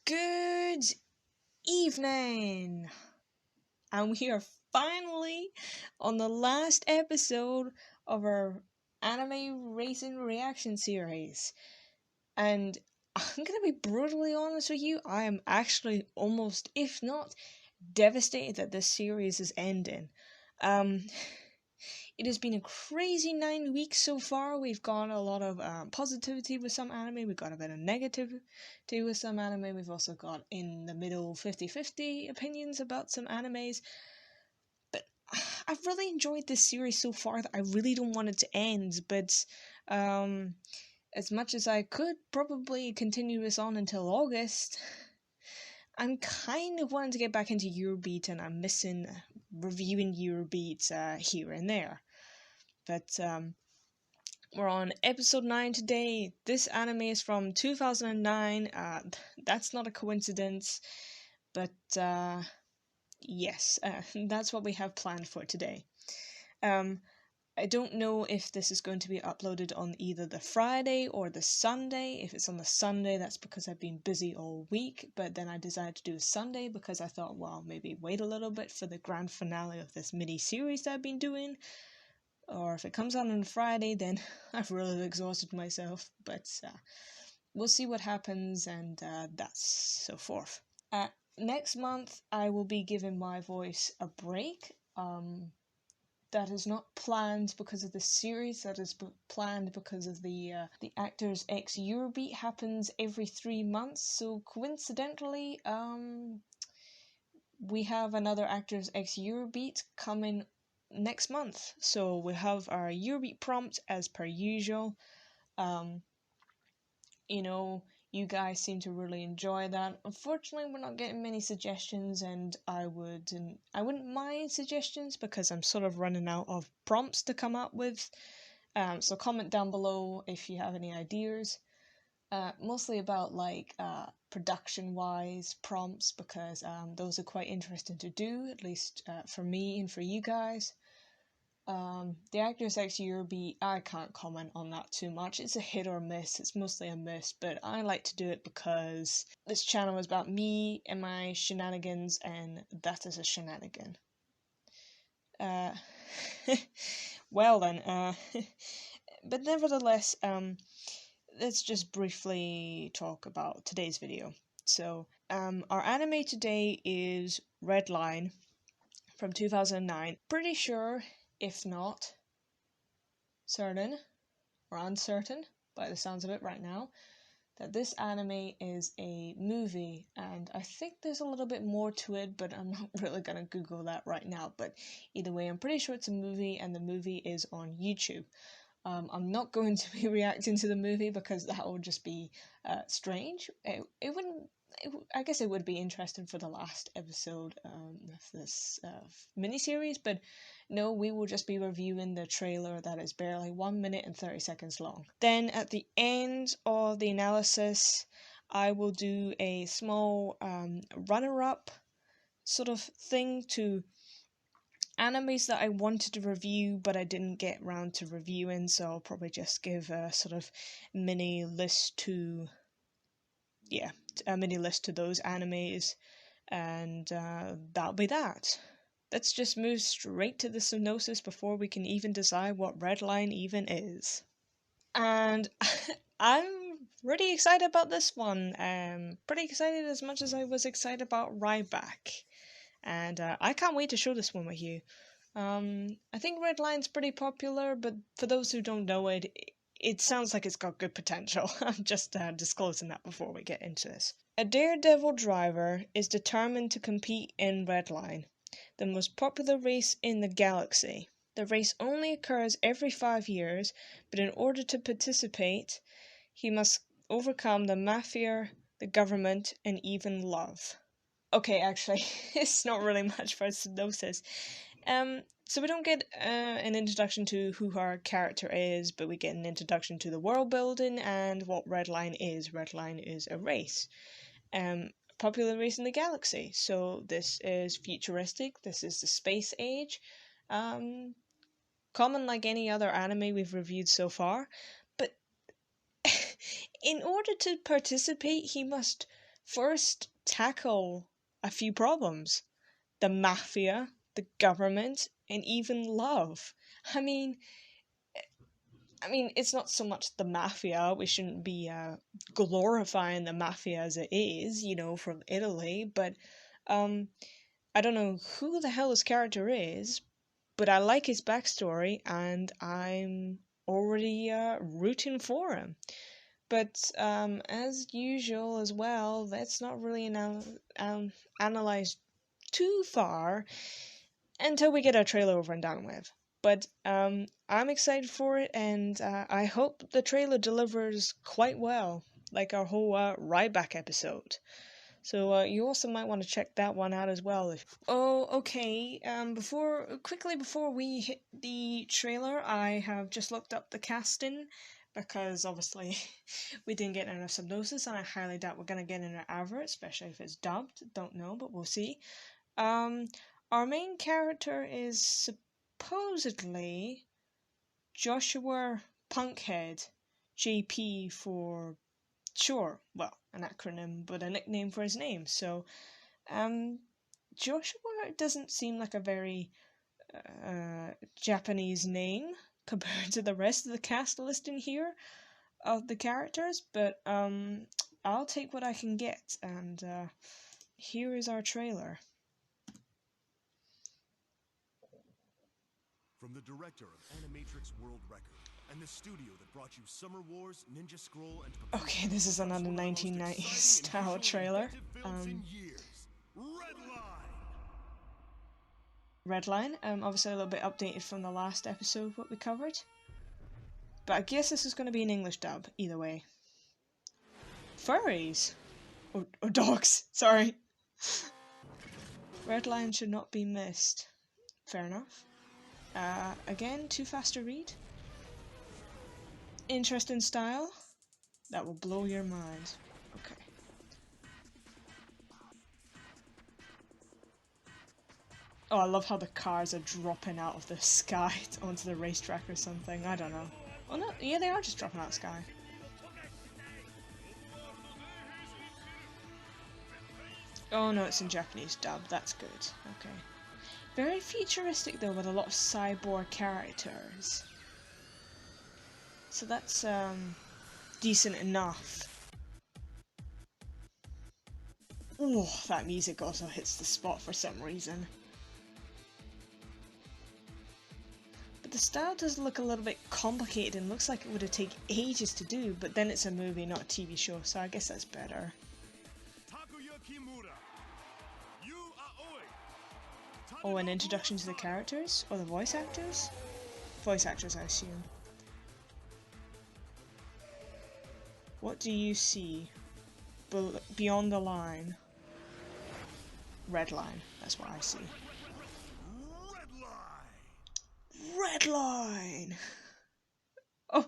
Good evening, and we are finally on the last episode of our anime racing reaction series. And I'm gonna be brutally honest with you, I am actually almost, if not devastated that this series is ending. Um, it has been a crazy 9 weeks so far. We've got a lot of positivity with some anime, we've got a bit of negativity with some anime, we've also got in the middle 50-50 opinions about some animes. But I've really enjoyed this series so far that I really don't want it to end, but as much as I could probably continue this on until August, I'm kind of wanting to get back into Eurobeat, and I'm missing reviewing Eurobeat here and there. But we're on episode 9 today. This anime is from 2009. That's not a coincidence, but yes, that's what we have planned for today. I don't know if this is going to be uploaded on either the Friday or the Sunday. If it's on the Sunday, that's because I've been busy all week, but then I decided to do a Sunday because I thought, well, maybe wait a little bit for the grand finale of this mini-series that I've been doing. Or if it comes out on Friday, then I've really exhausted myself, but we'll see what happens, and that's so forth. Next month, I will be giving my voice a break. That is not planned because of the series. That is planned because of the Actors X Eurobeat happens every 3 months. So coincidentally, we have another Actors X Eurobeat coming next month. So we have our Eurobeat prompt as per usual. You know, you guys seem to really enjoy that. Unfortunately, we're not getting many suggestions, and I wouldn't mind suggestions because I'm sort of running out of prompts to come up with. So comment down below if you have any ideas. Mostly about like production-wise prompts, because those are quite interesting to do, at least for me and for you guys. The Actors X Eurobeat, I can't comment on that too much. It's a hit or miss. It's mostly a miss, but I like to do it because this channel is about me and my shenanigans, and that is a shenanigan. Well then, but nevertheless, let's just briefly talk about today's video. So, our anime today is Redline from 2009. Pretty sure, if not certain or uncertain by the sounds of it right now, that this anime is a movie, and I think there's a little bit more to it, but I'm not really gonna Google that right now. But either way, I'm pretty sure it's a movie, and the movie is on YouTube. I'm not going to be reacting to the movie because that would just be strange. It wouldn't. I guess it would be interesting for the last episode of this miniseries, but no, we will just be reviewing the trailer that is barely 1 minute and 30 seconds long. Then at the end of the analysis, I will do a small runner-up sort of thing to animes that I wanted to review but I didn't get round to reviewing, so I'll probably just give a sort of mini list to those animes, and that'll be that. Let's just move straight to the synopsis before we can even decide what Redline even is. And I'm pretty excited about this one. Pretty excited, as much as I was excited about Ryback. And I can't wait to show this one with you. I think Redline's pretty popular, but for those who don't know it, it sounds like it's got good potential. I'm just disclosing that before we get into this. A daredevil driver is determined to compete in Redline, the most popular race in the galaxy. The race only occurs every 5 years, but in order to participate, he must overcome the mafia, the government, and even love. Okay, actually, it's not really much for a synopsis. So we don't get an introduction to who our character is, but we get an introduction to the world building and what Redline is. Redline is a race. Popular race in the galaxy. So this is futuristic. This is the space age. Common like any other anime we've reviewed so far. But in order to participate, he must first tackle a few problems: the mafia, the government, and even love. I mean, it's not so much the mafia. We shouldn't be glorifying the mafia as it is, from Italy. But um, I don't know who the hell his character is, but I like his backstory, and I'm already rooting for him. But as usual as well, let's not really analyze too far until we get our trailer over and done with. But I'm excited for it, and I hope the trailer delivers quite well, like our whole ride back episode. So you also might want to check that one out as well. Oh, okay. Before we hit the trailer, I have just looked up the casting because obviously we didn't get enough synopsis, and I highly doubt we're gonna get in an advert, especially if it's dubbed. Don't know, but we'll see. Um, our main character is supposedly Joshua Punkhead, JP for sure. Well, an acronym, but a nickname for his name. So, Joshua doesn't seem like a very Japanese name compared to the rest of the cast listing here of the characters, but I'll take what I can get, and here is our trailer. From the director of Animatrix World Record and the studio that brought you Summer Wars, Ninja Scroll, and okay, this is another 1990s style trailer. Redline, obviously a little bit updated from the last episode what we covered, but I guess this is going to be an English dub either way. Furries or dogs, sorry. Redline should not be missed. Fair enough. Again, too fast to read. Interesting style. That will blow your mind. Okay. Oh, I love how the cars are dropping out of the sky onto the racetrack or something. I don't know. Oh no, yeah, they are just dropping out of the sky. Oh no, it's in Japanese dub. That's good. Okay. Very futuristic though, with a lot of cyborg characters. So that's decent enough. Oh, that music also hits the spot for some reason. But the style does look a little bit complicated and looks like it would have taken ages to do, but then it's a movie, not a TV show, so I guess that's better. Oh, an introduction to the characters? Or the voice actors? Voice actors, I assume. What do you see beyond the line? Redline, that's what I see. Redline! Oh!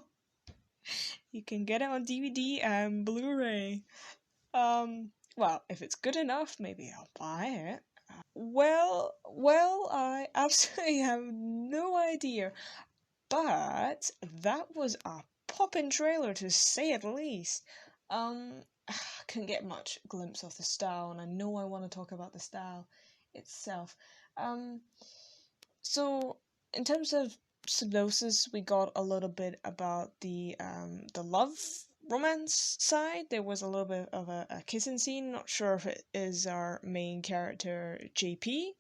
You can get it on DVD and Blu-ray. Well, if it's good enough, maybe I'll buy it. Well, I absolutely have no idea. But that was a poppin' trailer, to say at least. I couldn't get much glimpse of the style, and I know I want to talk about the style itself. So in terms of synopsis, we got a little bit about the love romance side. There was a little bit of a kissing scene. Not sure if it is our main character JP.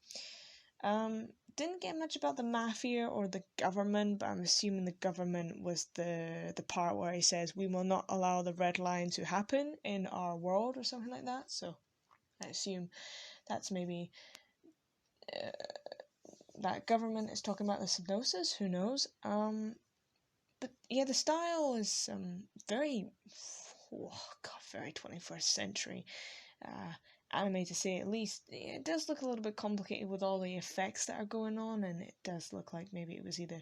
Didn't get much about the mafia or the government, but I'm assuming the government was the part where he says we will not allow the red line to happen in our world or something like that. So I assume that's maybe that government is talking about the synopsis. Who knows? But yeah, the style is very, very 21st century. Anime, to say at least. It does look a little bit complicated with all the effects that are going on, and it does look like maybe it was either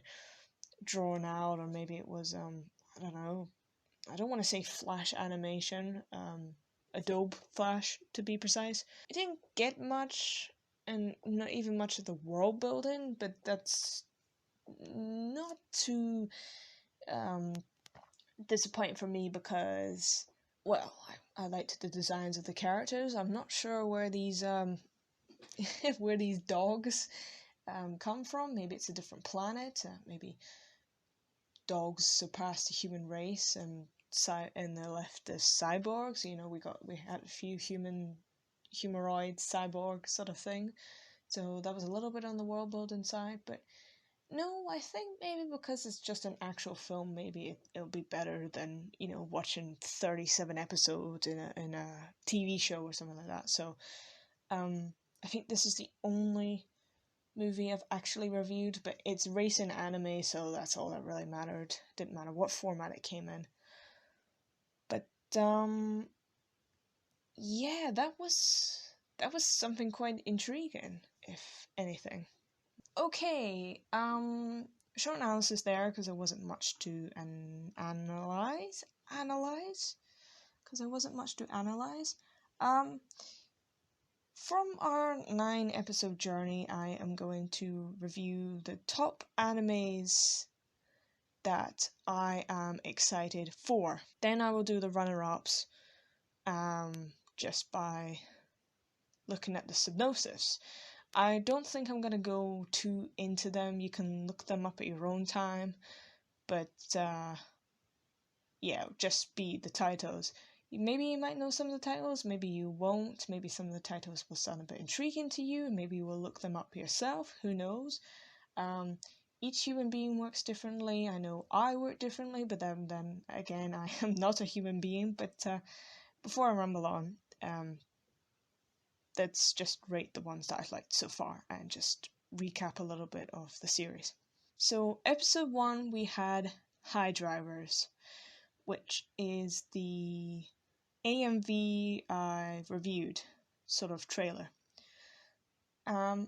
drawn out or maybe it was I don't know. I don't want to say Flash animation, Adobe Flash to be precise. I didn't get much, and not even much of the world building, but that's not too disappointing for me because well, I liked the designs of the characters. I'm not sure where these where these dogs come from. Maybe it's a different planet. Maybe dogs surpassed the human race, and they're left as cyborgs. You know, we had a few humanoid cyborg sort of thing. So that was a little bit on the world building side, but no, I think maybe because it's just an actual film, maybe it'll be better than, you know, watching 37 episodes in a TV show or something like that. So, I think this is the only movie I've actually reviewed, but it's racing anime, so that's all that really mattered. Didn't matter what format it came in. But yeah, that was something quite intriguing, if anything. Okay, short analysis there because there wasn't much to analyze, because there wasn't much to analyze. From our 9 episode journey, I am going to review the top animes that I am excited for. Then I will do the runner-ups, just by looking at the synopsis. I don't think I'm going to go too into them. You can look them up at your own time. But, yeah, just be the titles. Maybe you might know some of the titles, maybe you won't. Maybe some of the titles will sound a bit intriguing to you. Maybe you will look them up yourself. Who knows? Each human being works differently. I know I work differently, but then again, I am not a human being. But before I ramble on, let's just rate the ones that I've liked so far and just recap a little bit of the series. So, episode 1, we had High Drivers, which is the AMV I reviewed sort of trailer. I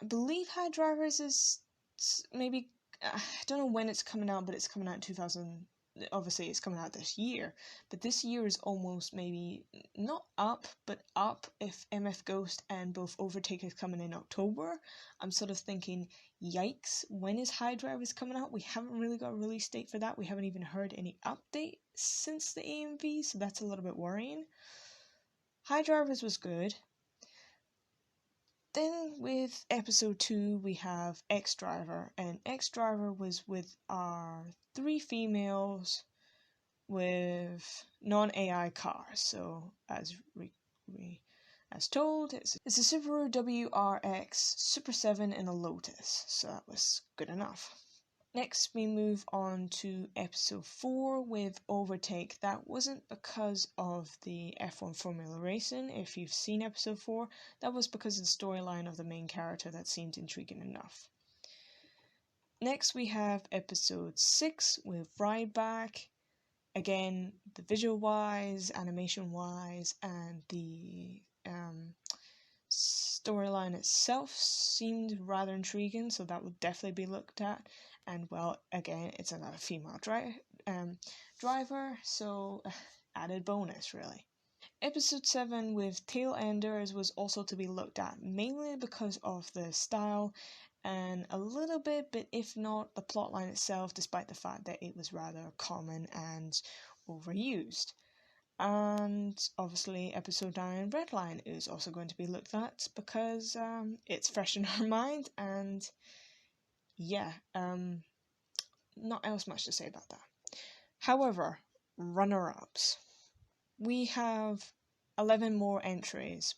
believe High Drivers is maybe, I don't know when it's coming out, but it's coming out in 2000. Obviously, it's coming out this year, but this year is almost maybe not up, but up if MF Ghost and both Overtake is coming in October. I'm sort of thinking, yikes, when is High Drivers coming out? We haven't really got a release date for that. We haven't even heard any update since the AMV, so that's a little bit worrying. High Drivers was good. Then with episode 2 we have X Driver, and X Driver was with our 3 females with non-AI cars. So as as told, it's a Subaru WRX Super 7 in a Lotus, so that was good enough. Next, we move on to episode 4 with Overtake. That wasn't because of the F1 Formula Racing. If you've seen episode 4, that was because of the storyline of the main character that seemed intriguing enough. Next, we have episode 6 with Ride Back. Again, the visual-wise, animation-wise, and the storyline itself seemed rather intriguing, so that would definitely be looked at. And well, again, it's another female driver, so added bonus, really. Episode 7 with Tail Enders was also to be looked at, mainly because of the style and a little bit, but if not, the plotline itself, despite the fact that it was rather common and overused. And obviously episode 9 Redline is also going to be looked at because it's fresh in our mind, and yeah, not else much to say about that. However, runner-ups. We have 11 more entries,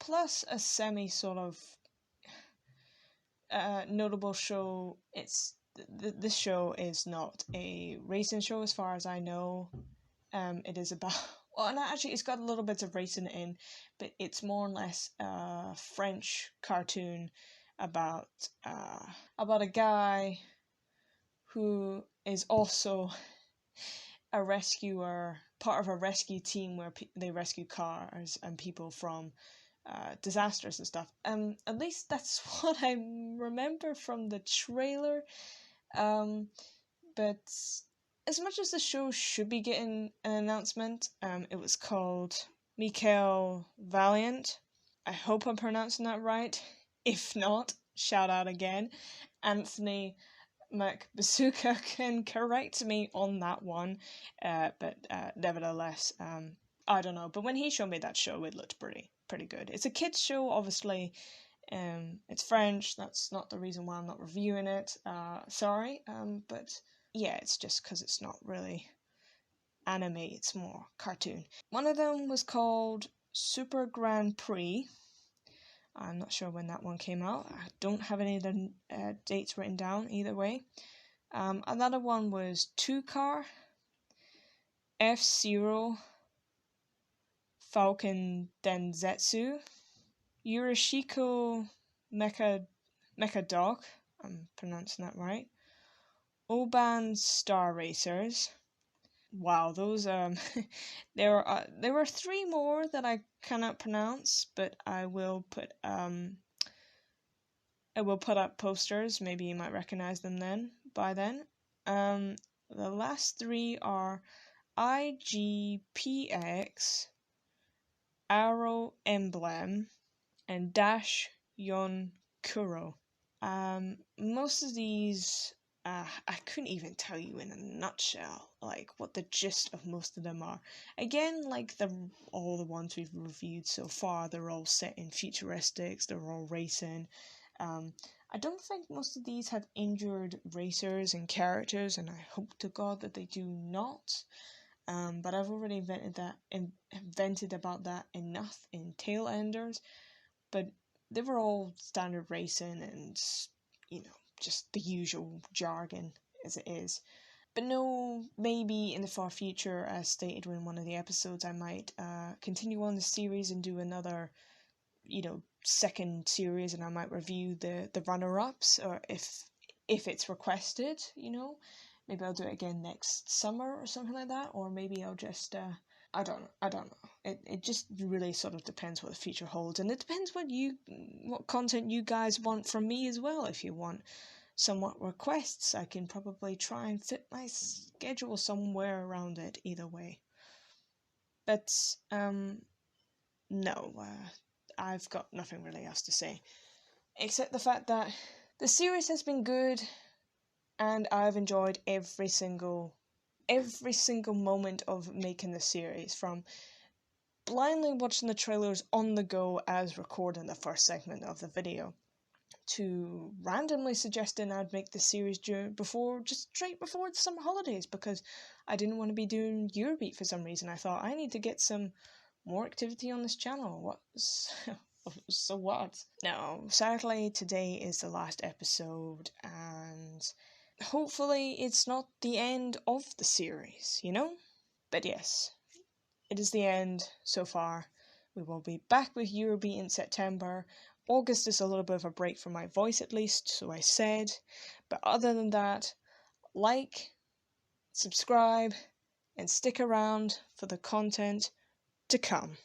plus a semi sort of notable show. This show is not a racing show as far as I know. It is about, well, and actually it's got a little bit of racing in, but it's more or less a French cartoon about a guy who is also a rescuer, part of a rescue team where they rescue cars and people from disasters and stuff. At least that's what I remember from the trailer. But as much as the show should be getting an announcement, it was called Michael Valiant. I hope I'm pronouncing that right. If not, shout out again. Anthony Mac Bazooka can correct me on that one, but nevertheless, I don't know. But when he showed me that show, it looked pretty good. It's a kids show, obviously. It's French. That's not the reason why I'm not reviewing it. Sorry. But yeah, it's just because it's not really anime. It's more cartoon. One of them was called Super Grand Prix. I'm not sure when that one came out. I don't have any of the dates written down either way. Another one was Two Car, F-Zero, Falcon Densetsu, Yurishiko Mecha Dog, I'm pronouncing that right, Oban Star Racers. Wow, those there were three more that I cannot pronounce, but I will put up posters. Maybe you might recognize them by then. The last three are IGPX, Arrow Emblem, and Dash Yon Kuro. Most of these, I couldn't even tell you in a nutshell, like what the gist of most of them are. Again, like all the ones we've reviewed so far, they're all set in futuristics. They're all racing. I don't think most of these have injured racers and characters, and I hope to God that they do not. But I've already invented about that enough in Tailenders. But they were all standard racing and, just the usual jargon as it is. But no, maybe in the far future, as stated in one of the episodes, I might continue on the series and do another, second series, and I might review the runner-ups, or if it's requested, maybe I'll do it again next summer or something like that, or maybe I'll just I don't know. It just really sort of depends what the future holds, and it depends what content you guys want from me as well. If you want somewhat requests, I can probably try and fit my schedule somewhere around it either way. But no, I've got nothing really else to say, except the fact that the series has been good, and I've enjoyed every single moment of making the series, from blindly watching the trailers on the go as recording the first segment of the video, to randomly suggesting I'd make the series straight before the summer holidays, because I didn't want to be doing Eurobeat for some reason. I thought I need to get some more activity on this channel. So what? No, sadly today is the last episode, and hopefully it's not the end of the series, But yes, it is the end so far. We will be back with Eurobeat in September. August is a little bit of a break for my voice, at least, so I said. But other than that, like, subscribe, and stick around for the content to come.